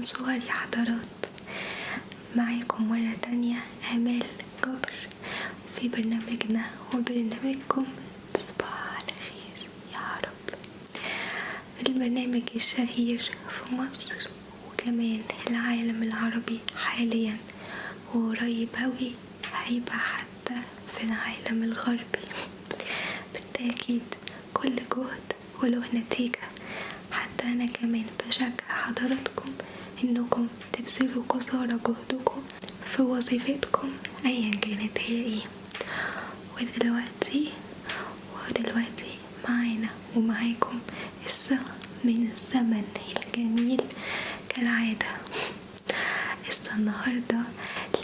من صغر يا حضرات. معاكم مرة تانية آمال جبر في برنامجنا وبرنامجكم صباح على خير يا رب. في البرنامج الشهير في مصر وكمان العالم العربي حاليا وقريب اوي هيبقى حتى في العالم الغربي. بالتأكيد كل جهد وله نتيجة. حتى أنا كمان بشجع حضراتكم إنكم تبذلوا قصارى جهدكم في وظيفتكم أيا كانت هي ايه. ودلوقتي معانا ومعاكم قصة من الزمن الجميل كالعادة. قصة النهاردة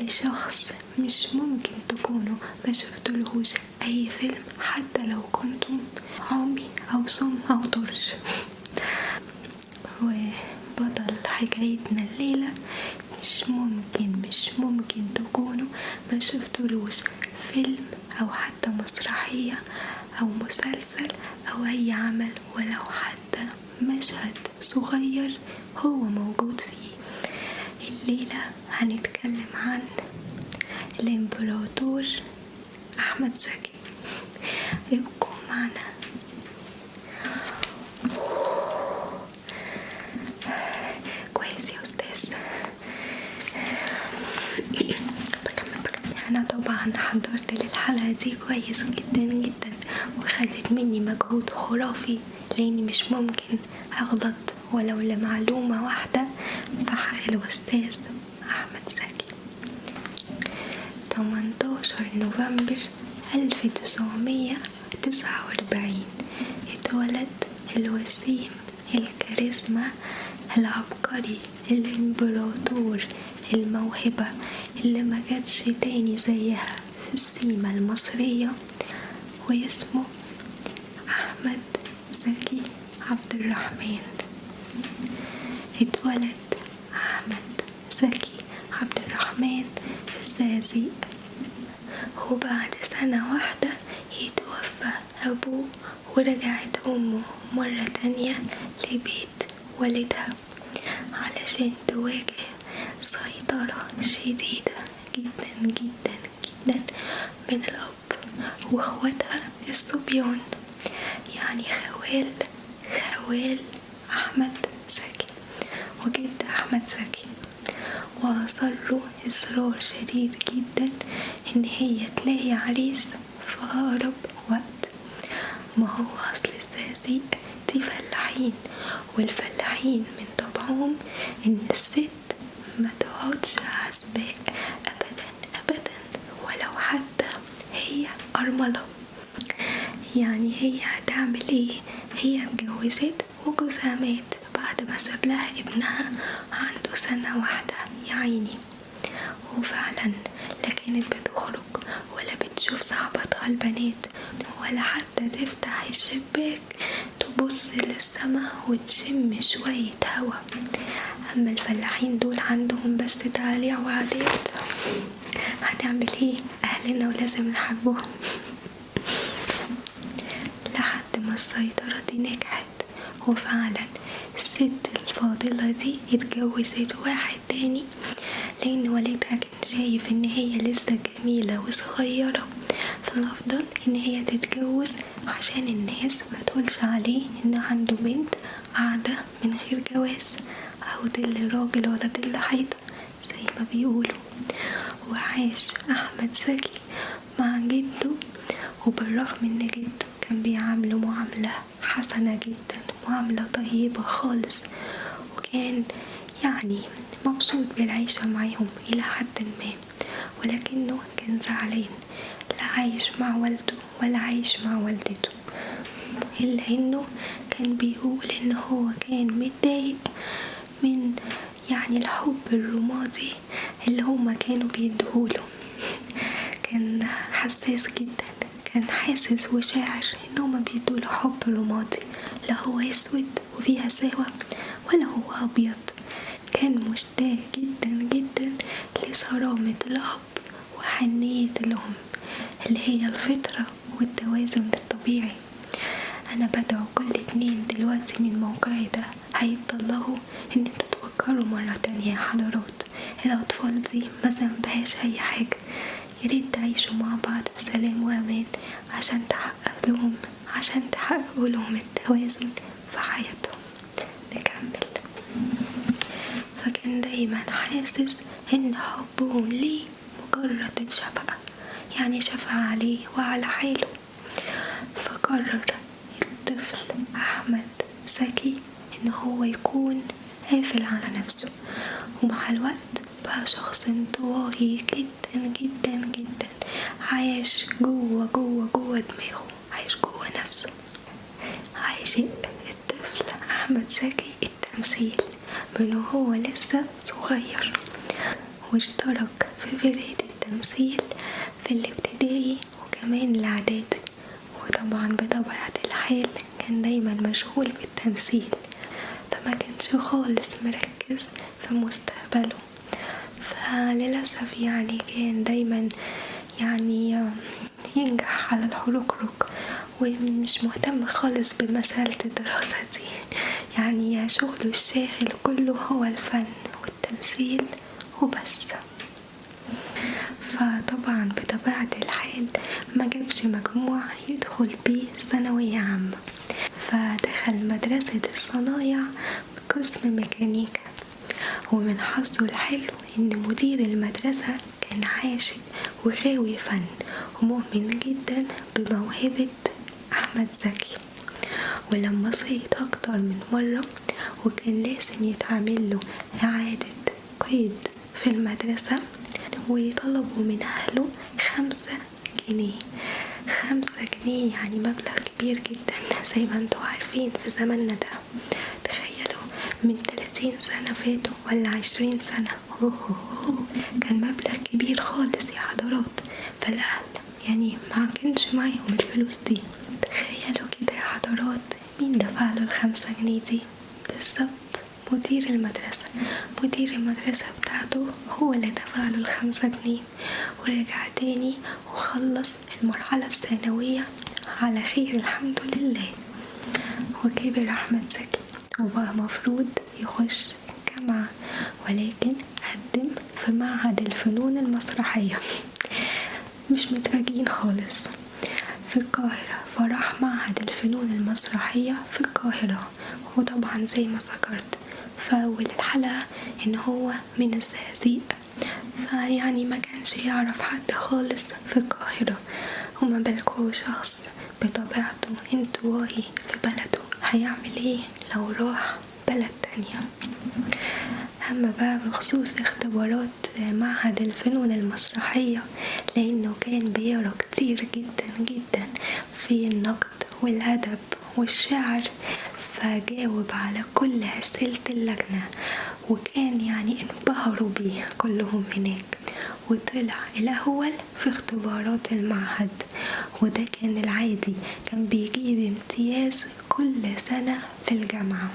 لشخص مش ممكن تكونوا ما شفتلهوش أي فيلم حتى لو كنتم عمي أو صم أو طرش. وبطل حكايتنا الليلة مش ممكن تكونوا ما شفتلوش فيلم أو حتى مسرحية أو مسلسل أو أي عمل ولو حتى مشهد صغير هو موجود فيه. الليلة هنتكلم عن الإمبراطور أحمد زكي. ابقوا معنا. كويس يا أستاذ. بكمل. أنا طبعا حضرت للحلقة دي كويس جدا وخدت مني مجهود خرافي لأني مش ممكن أغلط ولو لمعلومة واحدة في حق الأستاذ أحمد زكي. 18 نوفمبر 1949 اتولد الوسيم الكاريزما العبقري الإمبراطور الموهبة اللي ما جاتش تاني زيها في السينما المصرية، واسمه أحمد زكي عبد الرحمن. اتولد أحمد زكي عبد الرحمن في الزقازيق، وبعد سنة واحدة يتوفى أبوه ورجعت أمه مرة تانية لبيت والدها علشان تواجه سيطرة شديدة جدا من الأب وأخواتها الصبيان، يعني خوال أحمد زكي وجد أحمد زكي. وأصروا إصرار شديد جدا إن هي تلاقي عريس في أقرب وقت. ما هو أصل الزقازيق دي فلاحين، والفلاحين من طبعهم إن الست ما تقعدش عزباء أبدا ولو حتى هي أرملة. يعني هي هتعمل ايه؟ هي اتجوزت وجوزها مات بعد ما ساب لها ابنها عنده سنة واحدة يا عيني. وفعلا لا كانت بتخرج ولا بتشوف صاحبتها البنات ولا حتى تفتح الشباك تبص للسما وتشم شوية هوا. اما الفلاحين دول عندهم بس تعاليع وعادات. هنعمل ايه؟ اهلنا ولازم نحبهم. لحد ما السيطرة دي نجحت، وفعلا الست الفاضلة دي اتجوزت واحد تاني لأن والدها كان شايف إن هي لسه جميلة وصغيرة، فالأفضل إن هي تتجوز عشان الناس ما تقولش عليه إن عنده بنت قاعدة من غير جواز أو دل راجل ولا دل حيطة زي ما بيقولوا. وعاش أحمد زكي مع جده، وبالرغم إن جده كان بيعامله معاملة حسنة جدا، معاملة طيبة خالص، وكان يعني مبسوط بالعيشة معهم إلى حد ما، ولكنه كان زعلان، لا عايش مع والده ولا عايش مع والدته. إلا إنه كان بيقول إن هو كان متضايق من يعني الحب الرمادي اللي هما كانوا بيدهوله. كان حساس جدا، كان حاسس وشاعر إنهما بيدوله حب رمادي، لا هو اسود وفيها سوا ولا هو أبيض. كان مشتاق جدا لصرامة الأب وحنية الأم اللي هي الفطرة والتوازن الطبيعي. أنا بدعو كل اتنين دلوقتي من موقعي ده هيتطلعوا إن انتوا فكروا مرة تانية يا حضرات، الأطفال دي ما ذنبهاش أي حاجة، ياريت تعيشوا مع بعض في سلام وأمان عشان تحققوا لهم التوازن في حياتهم. نكمل. فكان دايما حاسس ان حبهم ليه مجرد شفقة، يعني شفقة عليه وعلى حاله. فقرر الطفل أحمد زكي ان هو يكون قافل على نفسه، ومع الوقت بقى شخص انطوائي جدا جدا جدا، عايش جوه دماغه، عايش جوه نفسه. عاشق الطفل أحمد زكي التمثيل من هو لسه صغير، واشترك في فرقة التمثيل في الابتدائي وكمان الإعدادي، وطبعا بطبيعة الحال كان دايما مشغول بالتمثيل، فما كانش خالص مركز في مستقبله. فللأسف يعني كان دايما يعني ينجح على الحركرك، ومش مهتم خالص بمسألة الدراسة دي، يعني شغله الشاغل كله هو الفن والتمثيل وبس. فطبعا بطبيعة الحال ما جابش مجموع يدخل بيه ثانوية عامة، فدخل مدرسة الصنايع بقسم ميكانيكا. ومن حظه الحلو ان مدير المدرسة كان عاشق وغاوي فن ومؤمن جدا بموهبة أحمد زكي. ولما صيد أكتر من مرة وكان لازم يتعمل له إعادة قيد في المدرسة، ويطلبوا من أهله 5 جنيه. 5 جنيه يعني مبلغ كبير جدا زي ما انتوا عارفين في زماننا ده. تخيلوا من 30 سنة فاتوا ولا 20 سنة، كان مبلغ كبير خالص يا حضرات. فالأهل يعني ما كانش معهم الفلوس دي. تخيلوا كده يا حضرات، مين دفع له 5 جنيه دي؟ بالظبط مدير المدرسة بتاعته هو اللي دفع له 5 جنيه، ورجع تاني وخلص المرحلة الثانوية على خير الحمد لله. وكبر أحمد زكي وبقى مفروض يخش جامعة، ولكن قدم في معهد الفنون المسرحية. مش متفاجئين خالص في القاهرة، فراح معهد الفنون المسرحية في القاهرة. وطبعا زي ما ذكرت في أول الحلقة إن هو من الزقازيق، فيعني ما كانش يعرف حد خالص في القاهرة، وما بالكوا شخص بطبيعته انطوائي في بلده هيعمل ايه لو راح بلد تانية. أما بقى بخصوص اختبارات معهد الفنون المسرحية، لأنه كان بيقرأ كتير جدا جدا في النقد والأدب والشعر، فجاوب على كل أسئلة اللجنة، وكان يعني انبهروا بيه كلهم هناك، وطلع الأول في اختبارات المعهد. وده كان العادي، كان بيجيب امتياز كل سنة في الجامعة.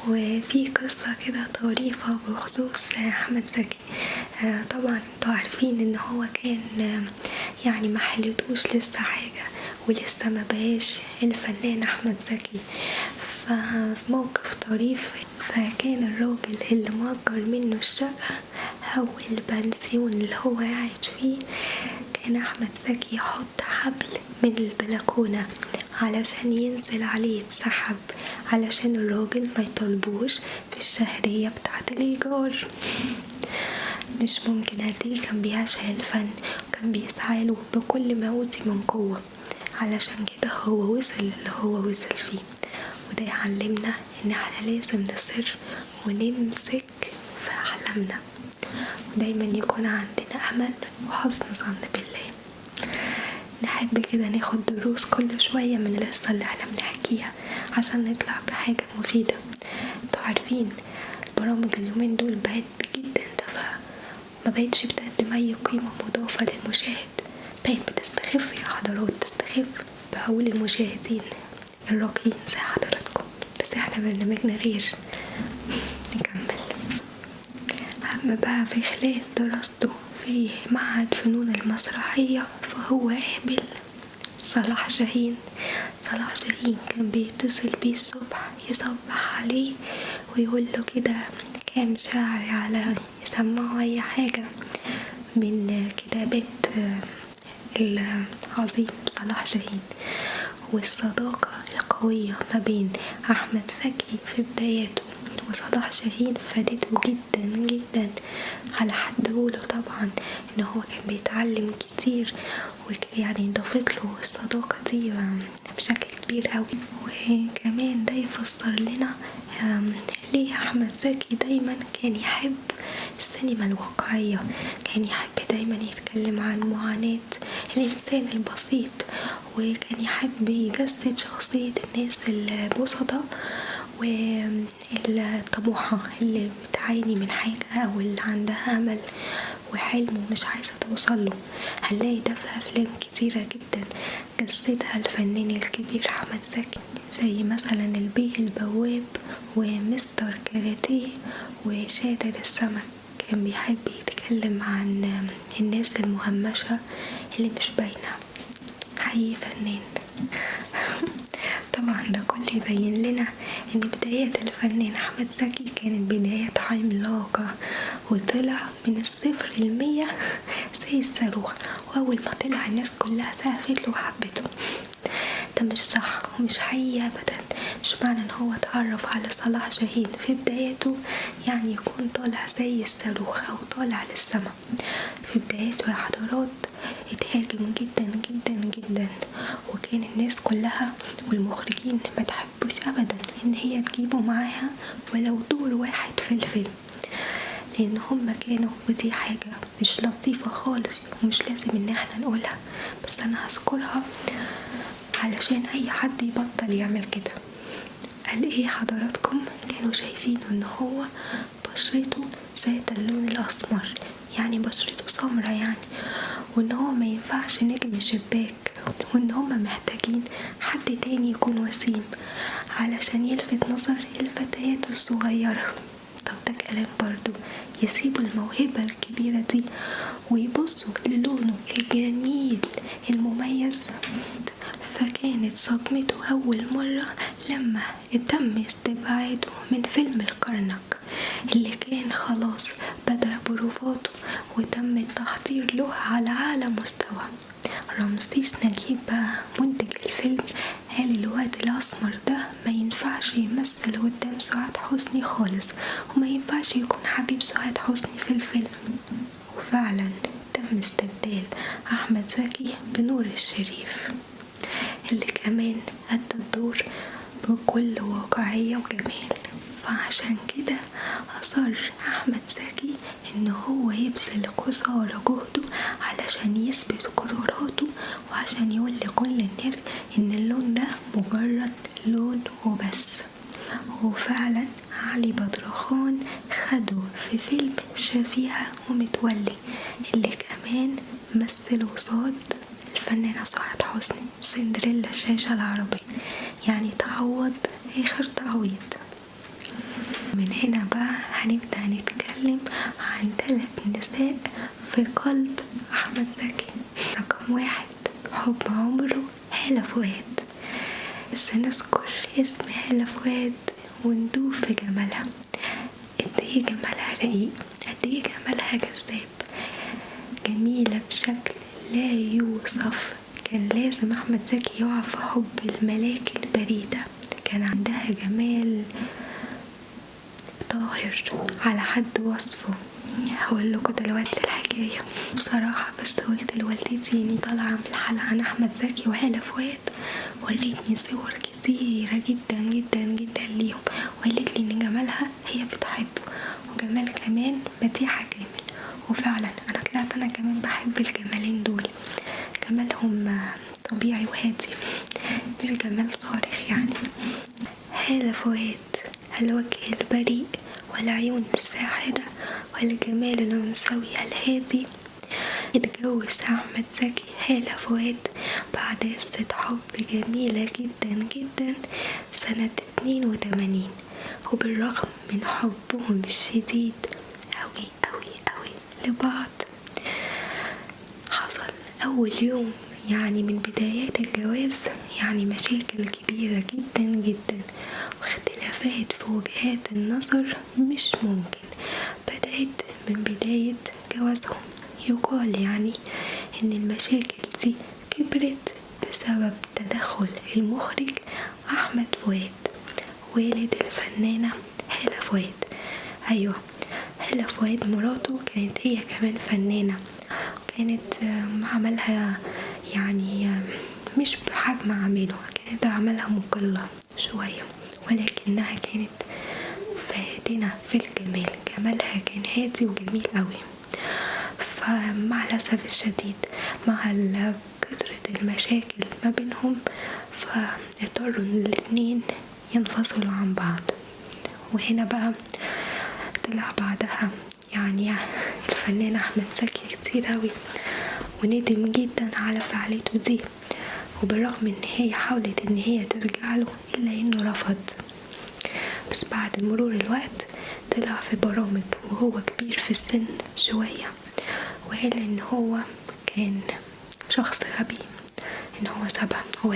وفي قصة كده طريفة بخصوص أحمد زكي. طبعا انتوا عارفين ان هو كان يعني ما حلتوش لسه حاجة، ولسه ما بقاش الفنان أحمد زكي. فموقف طريف، فكان الراجل اللي مأجر منه الشقة أو البنسيون اللي هو قاعد فيه، كان أحمد زكي يحط حبل من البلكونة علشان ينزل عليه يتسحب، علشان الراجل ما يطلبوش في الشهرية بتاعة الإيجار. مش ممكن قد كان بيعشق الفن، وكان بيسعى له بكل ما أوتي من قوة، علشان كده هو وصل اللي هو وصل فيه. وده يعلمنا ان احنا لازم نصر ونمسك في احلامنا، ودايما يكون عندنا امل وحسن ظن بالله. نحب كده ناخد دروس كل شوية من القصة اللي احنا بنحكيها عشان نطلع بحاجة مفيدة. انتوا عارفين البرامج اليومين دول بقت جدا تافهة، ما بقتش بتقدم اي قيمة مضافة للمشاهد، بقت بتستخف يا حضرات، تستخف بعقول المشاهدين الراقيين زي حضراتكم. بس احنا برنامجنا غير. نكمل. أما بقى في خلال دراسته في معهد فنون المسرحية، فهو قابل صلاح جاهين. كان بيتصل بيه الصبح يصبح عليه ويقول له كده كام شاعر على يسمعوا أي حاجة من كتابات العظيم صلاح جاهين. والصداقة القوية ما بين أحمد زكي في بداياته وصلاح جاهين فادته جدا جدا، على حد قوله طبعا ان هو كان بيتعلم كتير، ويعني ضافت له الصداقة دي بشكل كبير قوي. وكمان ده يفسر لنا ليه أحمد زكي دايما كان يحب السينما الواقعية، كان يحب دايما يتكلم عن معاناة الإنسان البسيط، وكان يحب يجسد شخصية الناس البسطة والطموحة اللي بتعاني من حاجة أو اللي عندها أمل وحلم ومش عايزة توصله. هنلاقي ده في أفلام كتيرة جدا جسدها الفنان الكبير أحمد زكي، زي مثلا البيه البواب ومستر كاراتيه وشادر السمك. كان بيحب يتكلم عن الناس المهمشة اللي مش باينة. حقيقي فنان. طبعا ده كله يبين لنا ان بدايات الفنان احمد زكي كانت بدايات عملاقة، وطلع من الصفر للمية زي الصاروخ، واول ما طلع الناس كلها سقفت له وحبته. ده مش صح ومش حقيقي ابدا. مش معنى ان هو اتعرف على صلاح جاهين في بداياته يعني يكون طالع زي الصاروخ او طالع للسما. في بداياته يا حضرات اتهاجم جدا جدا جدا، وكان الناس كلها والمخرجين ما تحبوش ابدا ان هي تجيبه معاها ولو دور واحد في الفيلم، لان هم كانوا، ودي حاجة مش لطيفة خالص ومش لازم ان احنا نقولها، بس انا هذكرها علشان اي حد يبطل يعمل كده. قال ايه حضراتكم؟ كانوا شايفين ان هو بشرته ذات اللون الاسمر، يعني بشرته سمرة يعني، وان هو ما ينفعش نجم شباك، وان هم محتاجين حد تاني يكون وسيم علشان يلفت نظر الفتيات الصغيرة. طب ده كلام برضو، يسيبوا الموهبة الكبيرة دي ويبصوا للونه الجميل المميز. فكانت صدمته أول مرة لما تم استبعاده من فيلم الكرنك اللي كان خلاص بدأ بروفاته وتم التحضير له على أعلى مستوى. رمسيس نجيب بقى منتج الفيلم قال الواد الأسمر ده ما ينفعش يمثل قدام سعاد حسني خالص، وما ينفعش يكون حبيب سعاد حسني في الفيلم. وفعلا تم استبدال أحمد زكي بنور الشريف اللي كمان أدى الدور بكل واقعية وجمال. فعشان كده أصر أحمد زكي إن هو يبذل قصارى جهده علشان يثبت قدراته، وعشان يقول لكل الناس إن اللون ده مجرد لون وبس. وفعلا علي بدرخان خده في فيلم شفيقة ومتولي اللي كمان مثل قصاد الفنانة سعاد حسني سندريلا الشاشة العربية، يعني تعوض آخر تعويض. من هنا بقى هنبدأ نتكلم عن 3 نساء في قلب أحمد زكي. رقم 1 حب عمره هالة فؤاد. بس نذكر اسم هالة فؤاد وندوب في جمالها، قد ايه جمالها رقيق، قد ايه جمالها جذاب، جميلة بشكل لا يوصف. كان لازم أحمد زكي يقع في حب الملاك البريدة، كان عندها جمال طاهر على حد وصفه. هقول لكم دلوقتي الحكاية بصراحة، بس قلت لوالدتي اني طالعة من الحلقة عن أحمد زكي وهالة فؤاد، وريتني صور كتيرة جدا جدا جدا ليهم، وقالت لي ان جمالها هي بتحبه، وجمال كمان مديحة كامل. وفعلا انا طلعت انا كمان بحب الجمالين دول، جمالهم طبيعي وهادي مش جمال صارخ يعني. هالة فؤاد الوجه البريء والعيون الساحرة والجمال الأنثوي الهادي. اتجوز أحمد زكي هالة فؤاد بعد قصة حب جميلة جدا جدا سنة 82، وبالرغم من حبهم الشديد أوي أوي أوي لبعض، حصل أول يوم يعني من بدايات الجواز يعني مشاكل كبيرة جدا جدا واختلافات الاختلافات في وجهات النظر مش ممكن بدأت من بداية جوازهم. يقال يعني ان المشاكل دي كبرت بسبب تدخل المخرج أحمد فؤاد والد الفنانة هالة فؤاد. أيوة، هالة فؤاد مراته كانت هي كمان فنانة، كانت عملها يعني مش بحجم عمله، كانت عملها مقلة شوية، ولكنها كانت فاتنة في الجمال. جمالها كان هادي وجميل قوي. فمع الأسف الشديد مع كثرة المشاكل ما بينهم فاضطروا الاتنين ينفصلوا عن بعض. وهنا بقى طلع بعدها يعني الفنان أحمد زكي كتير قوي وندم جدا على فعلته دي، وبالرغم ان هي حاولت ان هي ترجع له الا انه رفض. بس بعد مرور الوقت طلع في برامج وهو كبير في السن شوية وقال ان هو كان شخص غبي، ان هو سبق. هو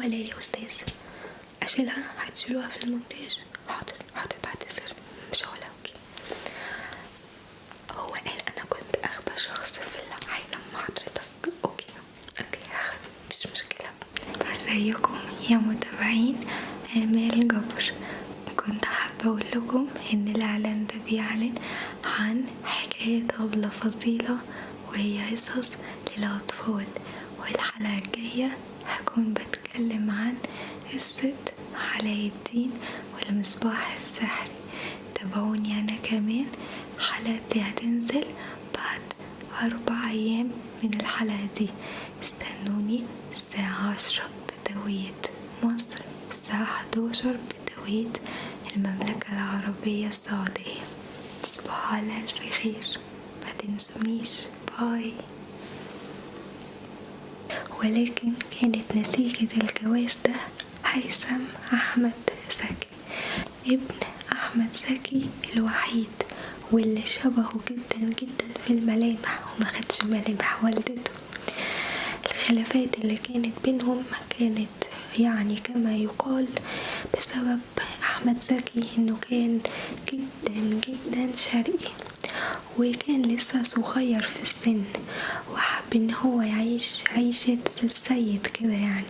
ليه يا استاذ اشيلها؟ هتشيلوها في المونتاج؟ حاضر بعد سر مش هقولها. اوكي، هو قال انا كنت اغبى شخص في العالم مع حضرتك. اوكي مش مشكلة. ازيكم يا متابعين آمال جبر؟ كنت حابة اقول لكم ان الاعلان ده بيعلن عن حكاية أبلة فصيلة وهي قصص للأطفال، والحلقة الجاية هكون بتكلم عن قصة علاء الدين والمصباح السحري. تابعوني أنا كمان، حلقتي هتنزل بعد 4 أيام من الحلقة دي. استنوني الساعة 10 بتوقيت مصر، الساعة 11 بتوقيت المملكة العربية السعودية. تصبحوا على ألف خير، ما تنسونيش. باي. ولكن كانت نتيجة الجواز ده هيثم أحمد زكي، ابن أحمد زكي الوحيد واللي شبهه جدا جدا في الملامح وما خدش ملامح والدته. الخلافات اللي كانت بينهم كانت يعني كما يقال بسبب أحمد زكي انه كان جدا جدا شرقي، وكان لسه صغير في السن وحب ان هو يعيش عيشة السيد كده يعني،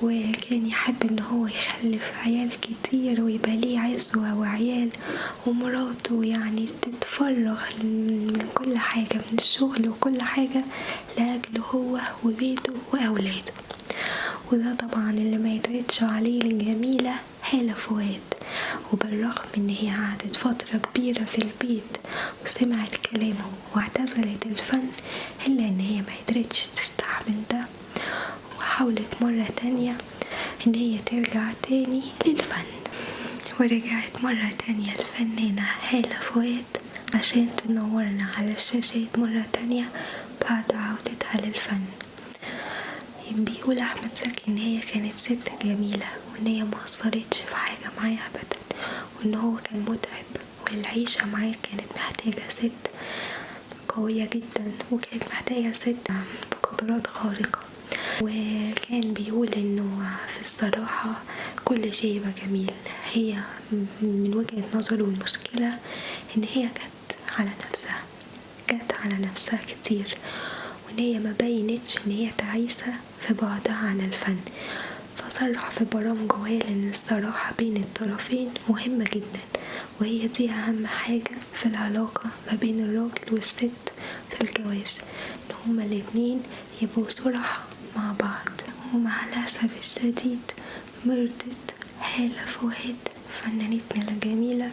وكان يحب ان هو يخلف عيال كتير ويبقى ليه عزوة وعيال ومراته يعني تتفرغ من كل حاجة، من الشغل وكل حاجة لأجله هو وبيته وأولاده. وده طبعا اللي ما يتردش عليه الجميلة هالة فؤاد. وبالرغم ان هي قعدت فترة كبيرة في البيت وسمعت كلامه واعتزلت الفن، الا ان هي ما قدرتش تستحمل ده وحاولت مرة تانية ان هي ترجع تاني للفن. ورجعت مرة تانية الفنانة هالة فؤاد عشان تنورنا على الشاشات مرة تانية بعد عودتها للفن. بيقول أحمد زكي ان هي كانت ست جميلة وان هي ما قصرتش في حاجة معاه ابدا، وان هو كان متعب والعيشة معاه كانت محتاجة ست قوية جدا وكانت محتاجة ست بقدرات خارقة. وكان بيقول انه في الصراحة كل شيء يبقى جميل. هي من وجهة نظره المشكلة ان هي جت على نفسها كتير، وان هي ما بينتش ان هي تعيسة في بعدها عن الفن. فصرح في برامجه وقال ان الصراحة بين الطرفين مهمة جدا، وهي دي اهم حاجة في العلاقة ما بين الراجل والست في الجواز، ان هما الاتنين يبقوا صراحة مع بعض. ومع الأسف الشديد مرضت هالة فؤاد فنانتنا الجميلة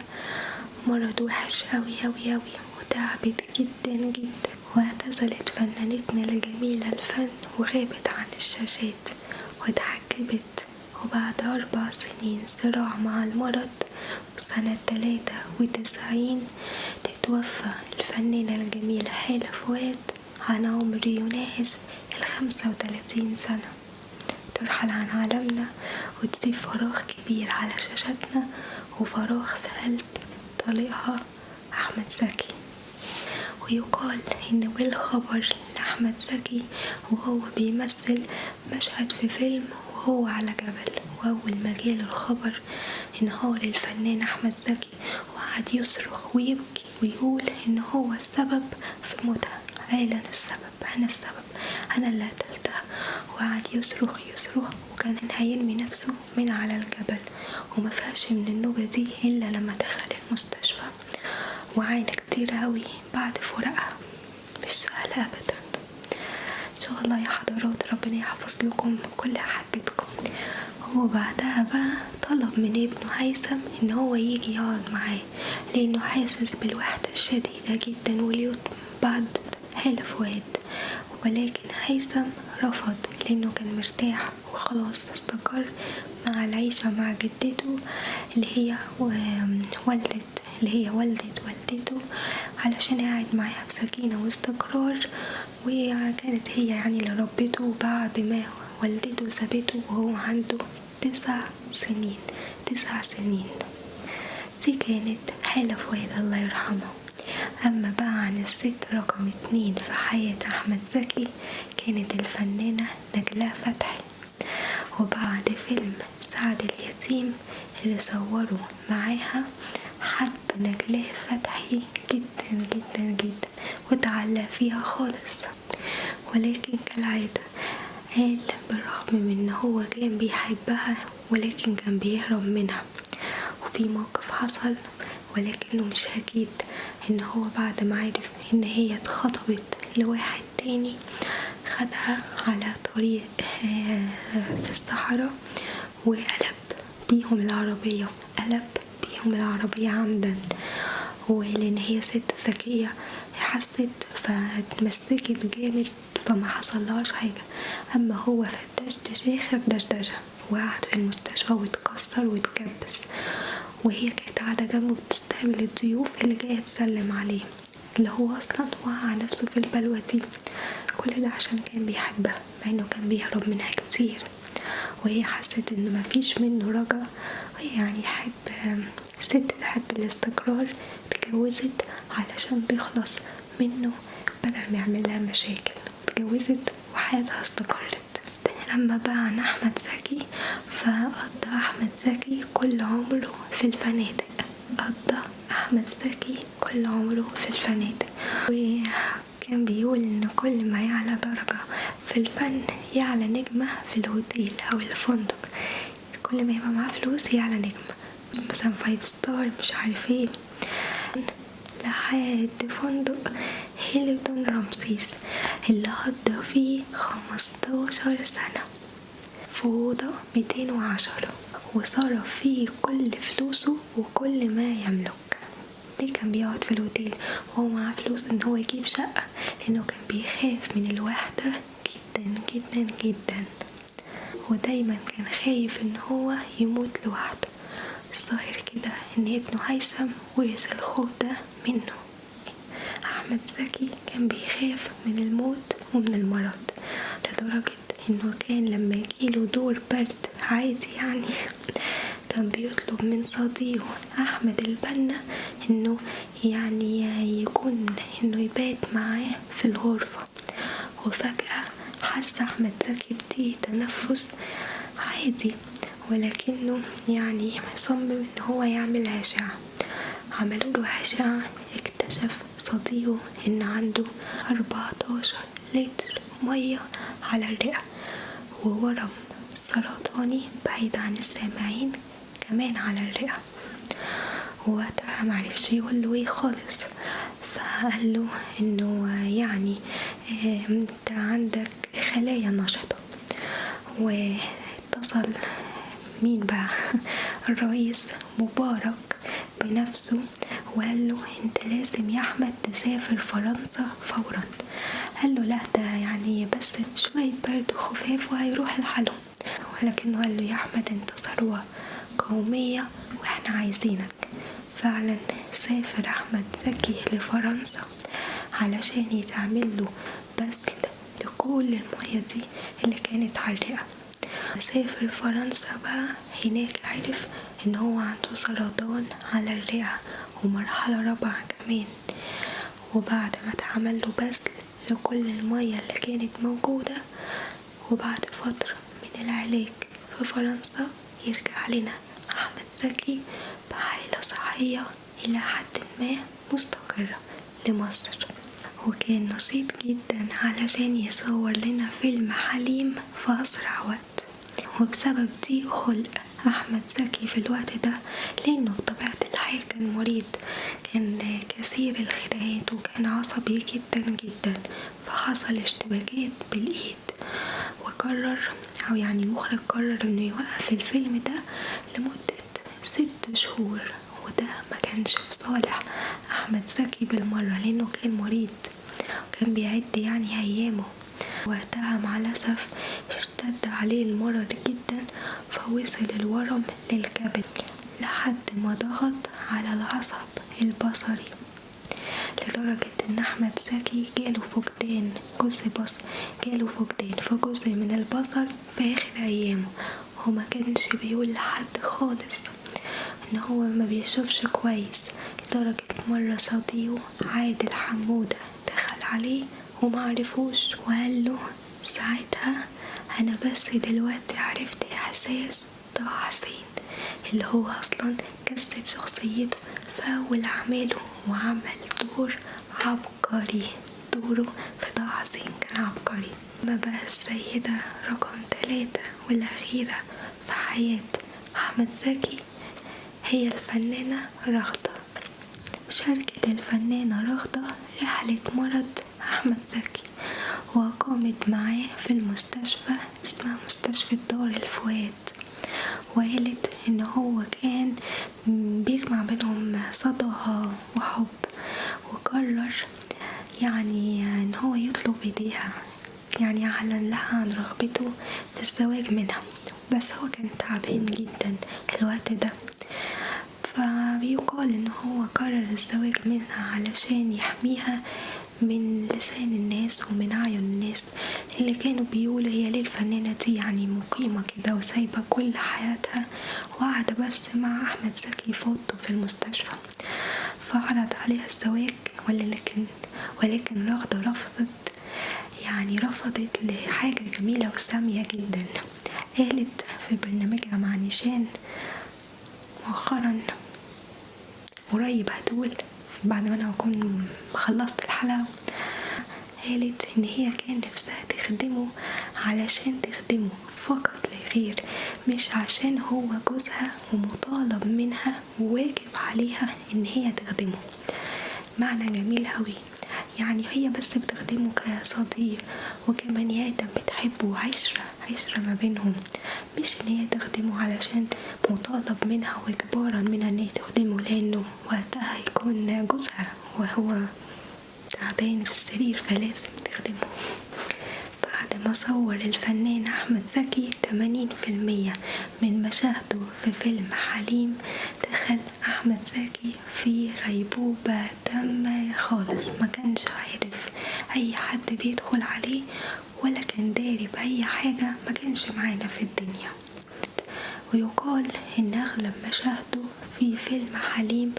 مرض وحش أوي وتعبت جدا جدا، واعتزلت فنانتنا الجميلة الفن وغابت عن الشاشات واتحجبت. وبعد 4 سنين صراع مع المرض وسنة 93 تتوفى الفنانة الجميلة هالة فؤاد عن عمر يناهز 35 سنة. ترحل عن عالمنا وتسيب فراغ كبير على شاشاتنا وفراغ في قلب طليقها أحمد زكي. ويقال إن بالخبر لأحمد زكي وهو بيمثل مشهد في فيلم وهو على جبل. وأول ما جاله الخبر انهار الفنان أحمد زكي وقعد يصرخ ويبكي ويقول إن هو السبب في موتها. قال أنا السبب، أنا اللي قتلتها. وقعد يصرخ وكان هيرمي نفسه من على الجبل، وما فاش من النوبة دي إلا لما دخل المستشفى وعانى كتير قوي بعد فراقها. مش سهل أبدا. إن شاء الله يا حضرات ربنا يحفظ لكم كل حبيبكم. وبعدها بقى طلب من ابنه هيثم إن هو يجي يقعد معاه، لأنه حاسس بالوحدة الشديدة جدا واليوم بعد حالة فؤاد. ولكن هيثم رفض لأنه كان مرتاح وخلاص استقر مع العيشة مع جدته اللي هي والدة والدته، علشان قاعد معاها بسكينة واستقرار. وكانت هي يعني اللي ربته بعد ما والدته سابته وهو عنده 9 سنين. دي كانت حالة فؤاد الله يرحمه. أما بقى عن الست رقم 2 في حياة أحمد زكي كانت الفنانة نجلاء فتحي. وبعد فيلم سعد اليتيم اللي صوروا معاها حب نجلاء فتحي جدا جدا جدا وتعلق فيها خالص. ولكن كالعادة قال بالرغم من ان هو كان بيحبها ولكن كان بيهرب منها. وفي موقف حصل ولكنه مش أكيد، ان هو بعد ما عرف ان هي اتخطبت لواحد تاني خدها على طريق في الصحراء وقلب بيهم العربية عمدا. ولان هي ست ذكية حست فاتمسكت جامد فما حصلهاش حاجة. اما هو فدشدش اخر دشدشة وقعد في المستشفى واتكسر واتكبس. وهي كانت قاعدة جنبه بتستقبل الضيوف اللي جاية تسلم عليه، اللي هو اصلا وقع نفسه في البلوة دي. كل ده عشان كان بيحبها مع انه كان بيهرب منها كتير. وهي حست ان مفيش منه رجا، يعني ست تحب الاستقرار اتجوزت علشان تخلص منه بدل ما يعمل لها مشاكل. اتجوزت وحياتها استقرت. لما بقى عن أحمد زكي فقضى أحمد زكي كل عمره في الفنادق. وكان بيقول إن كل ما يعلى درجة في الفن يعلى نجمة في الهوتيل أو الفندق. كل ما يبقى معاه فلوس يعلى نجمة، مثلا 5 ستار مش عارف ايه، لحد فندق هيلتون رمسيس اللي قضى فيه 15 سنة في أوضة 210 وصرف فيه كل فلوسه وكل ما يملك. ليه كان بيقعد في الهوتيل وهو معاه فلوس ان هو يجيب شقة؟ لانه كان بيخاف من الوحدة جدا جدا جدا، ودايما كان خايف ان هو يموت لوحده. الظاهر كده ان ابنه هيثم ورث الخوف ده منه. أحمد زكي كان بيخاف من الموت ومن المرض لدرجة انه كان لما يجيله دور برد عادي يعني كان بيطلب من صديقه أحمد البنا انه يعني يكون انه يبات معاه في الغرفة. وفجأة حس أحمد زكي بضيق تنفس عادي، ولكنه يعني صمم ان هو يعمل أشعة. عملوا له أشعة اكتشف صديقه ان عنده 14 لتر مية على الرئة وورم سرطاني بعيد عن السامعين كمان على الرئة. ووقتها معرفش يقول له ايه خالص، فقال له انه يعني انت عندك خلايا نشطة. واتصل مين بقى الرئيس مبارك بنفسه وقال له انت لازم يا احمد تسافر فرنسا فورا. قال له لا ده يعني بس شوية برد وخفاف وهيروح الحلو، ولكنه قال له يا احمد انت ثروة قومية واحنا عايزينك. فعلا سافر احمد زكي لفرنسا علشان يتعمل له بسل لكل المية دي اللي كانت على الرئة. سافر فرنسا بقى هناك عرف ان هو عنده سرطان على الرئة ومرحلة رابعة كمان. وبعد ما اتعمل له بسل لكل المية اللي كانت موجودة وبعد فترة من العلاج في فرنسا يرجع لنا أحمد زكي بحالة صحية إلى حد ما مستقرة لمصر، وكان نشيط جدا علشان يصور لنا فيلم حليم في أسرع وقت. وبسبب دي خلق أحمد زكي في الوقت ده، لأنه بطبيعة الحال كان مريض، كان كثير الخناقات وكان عصبي جدا جدا، فحصل اشتباكات بالإيد، وقرر أو يعني المخرج قرر إنه يوقف الفيلم ده لمدة 6 شهور، وده ما كانش في صالح أحمد زكي بالمرة، لأنه كان مريض وكان بيعد يعني أيامه. وقتها مع الأسف اشتد عليه المرض جدا، فوصل الورم للكبد لحد ما ضغط على العصب البصري، لدرجة ان احمد زكي جاله فقدان في جزء من البصر في اخر ايامه. هو ما كانش بيقول لحد خالص ان هو ما بيشوفش كويس، لدرجة مرة صديقه عادل حمودة دخل عليه ومعرفوش وقال له ساعتها انا بس دلوقتي عرفت احساس طه حسين اللي هو اصلا جسد شخصيته في اول اعماله وعمل دور عبقري. دوره في طه حسين كان عبقري. ما بقى السيدة رقم 3 والاخيرة في حياة احمد زكي هي الفنانة رغدة. شاركت الفنانة رغدة رحلة مرض احمد زكي، وقامت معاه في المستشفى اسمها مستشفى دار الفؤاد، وقالت ان هو كان بيجمع بينهم صداقة وحب، وقرر يعني ان هو يطلب ايديها، يعني اعلن لها عن رغبته في الزواج منها، بس هو كان تعبان جدا الوقت ده، فبيقال ان هو قرر الزواج منها علشان يحميها من لسان الناس ومن عيون الناس اللي كانوا بيقولوا هي ليه الفنانة دي يعني مقيمة كده وسايبة كل حياتها وقاعدة بس مع أحمد زكي في أوضته في المستشفى. فعرض عليها الزواج ولكن رغدة رفضت لحاجة جميلة وسامية جدا. قالت في برنامجها مع نيشان مؤخرا قريب هتقول بعد ما انا اكون خلصت الحلقة، قالت ان هي كان نفسها تخدمه علشان تخدمه فقط لا غير، مش عشان هو جوزها ومطالب منها وواجب عليها ان هي تخدمه. معنى جميل هوي، يعني هي بس بتخدمه كصديق وكبني آدم بتحبه وعشرة ما بينهم، مش ان هي تخدمه علشان مطالب منها واجبارا منها ان هي تخدمه، لانه وقتها يكون جوزها وهو تعبان في السرير فلازم تخدمه. بعد ما صور الفنان أحمد زكي 80% من مشاهده في فيلم حليم، دخل أحمد زكي في غيبوبة تامة خالص، ما كانش عارف أي حد بيدخل عليه ولا كان داري بأي حاجة، ما كانش معانا في الدنيا. ويقال إن أغلب مشاهده في فيلم حليم،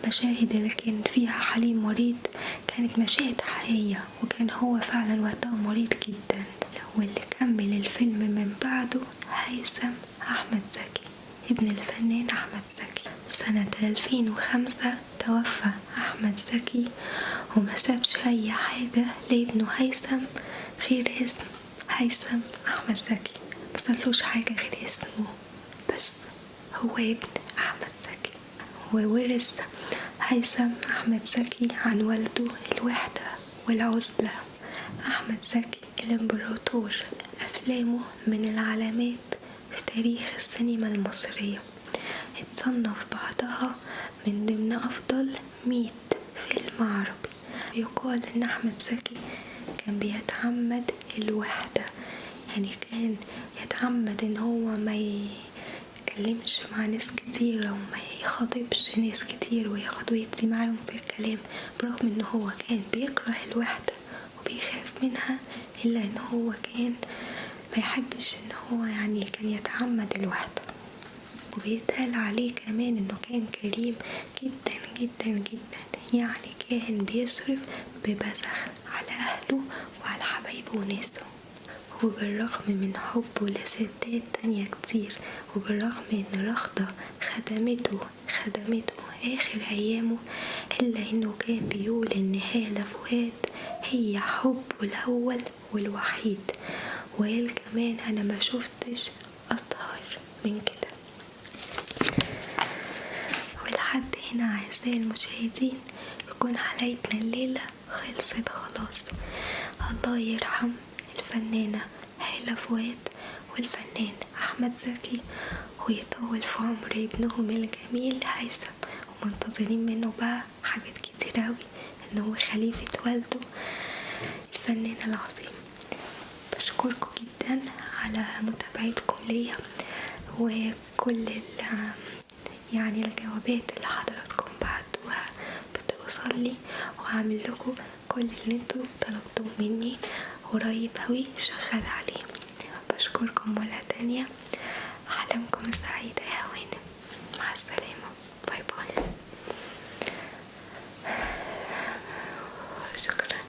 مشاهد اللي كان فيها حليم مريض، كانت مشاهد حقيقية، وكان هو فعلا وقتها مريض جدا. واللي كمل الفيلم من بعده هيثم أحمد زكي ابن الفنان أحمد زكي. سنة 2005 توفى أحمد زكي وما سابش أي حاجة لابنه هيثم غير اسم هيثم أحمد زكي، مصلوش حاجة غير اسمه بس، هو ابن أحمد زكي. وورث هيثم أحمد زكي عن والده الوحدة والعزلة. أحمد زكي الإمبراطور، أفلامه من العلامات في تاريخ السينما المصرية، اتصنف بعضها من ضمن أفضل 100 فيلم عربي. يقال إن أحمد زكي كان بيتعمد الوحدة، يعني كان يتعمد إن هو ما يتكلمش مع ناس كتير وما يخاطبش ناس كتير وياخد ويدي معاهم في الكلام، برغم إن هو كان بيكره الوحدة وبيخاف منها، إلا إن هو كان ما يحبش إن هو يعني كان يتعمد الوحدة. وبيتقال عليه كمان إنه كان كريم جدا جدا جدا، يعني كان بيصرف ببذخ على أهله وعلى حبايبه وناسه. وبالرغم من حبه لستات تانية كتير، وبالرغم ان رغدة خدمته آخر أيامه، إلا إنه كان بيقول إن هالة فؤاد هي حبه الأول والوحيد. وقال كمان أنا ما شفتش أطهر من كده. ولحد هنا أعزائي المشاهدين يكون حلقتنا الليلة خلصت خلاص. الله يرحم الفنانة هالة فؤاد والفنان أحمد زكي، ويطول في عمر ابنهم الجميل هيثم، ومنتظرين منه بقى حاجات كتير اوي، انه خليفة والده الفنان العظيم. بشكركم جدا على متابعتكم ليا، وكل يعني الجوابات اللي حضراتكم بعتوها بتوصل لي، وهعمل لكم كل اللي انتوا طلبتوه مني قريب اوي شغال عليه. بشكركم مرة تانية، أحلامكم سعيدة يا هوانم، مع السلامة.